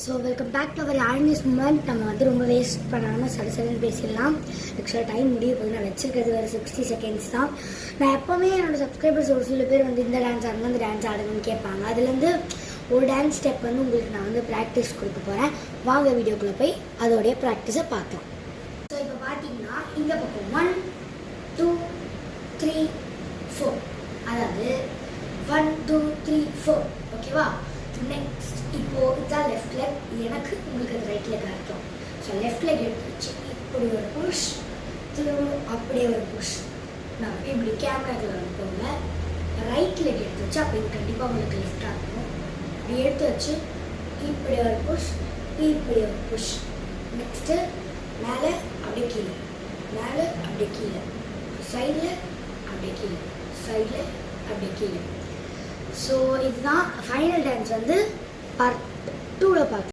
So welcome back to our ஆர்னிஸ் moment. நம்ம வந்து ரொம்ப வேஸ்ட் பண்ணாமல் சடசடன்னு பேசிடலாம். ஆக்சுவலாக டைம் முடிய போது நான் வச்சிருக்கிறது ஒரு 60 செகண்ட்ஸ் தான். நான் எப்போவுமே என்னோடய சப்ஸ்கிரைபர்ஸ் ஒரு சில பேர் வந்து இந்த டான்ஸ் ஆடுங்க அந்த டான்ஸ் ஆடுங்கன்னு கேட்பாங்க. அதுலேருந்து ஒரு டான்ஸ் ஸ்டெப் வந்து உங்களுக்கு நான் வந்து ப்ராக்டிஸ் கொடுக்க போகிறேன். வாங்க வீடியோக்குள்ளே போய் அதோடைய ப்ராக்டிஸை பார்க்கலாம். ஸோ இப்போ பார்த்தீங்கன்னா இந்த பக்கம் 1 2 3 4, அதாவது 1 2 3 4, ஓகேவா? நெக்ஸ்ட் இப்போது இதான் லெஃப்ட் லெக், எனக்கு உங்களுக்கு அது ரைட் லெக் அர்த்தம். ஸோ லெஃப்ட் லெக் எடுத்து வச்சு இப்படி ஒரு புஷ், திரும்ப அப்படியே ஒரு புஷ். நான் இப்படி கேமராக்கில் வந்துக்கோங்க. ரைட் லெக் எடுத்து வச்சு அப்படி கண்டிப்பாக உங்களுக்கு லெஃப்டாக இருக்கும். இப்படி எடுத்து வச்சு இப்படி ஒரு புஷ், இப்படி ஒரு புஷ். நெக்ஸ்ட்டு மேலே அப்படியே கீழே, மேலே அப்படியே கீழே, சைடில் அப்படியே கீழே, சைடில் அப்படியே கீழே. ஸோ இதுதான் ஃபைனல் டான்ஸ் வந்து பார்ட் 2ல பார்க்கலாம்.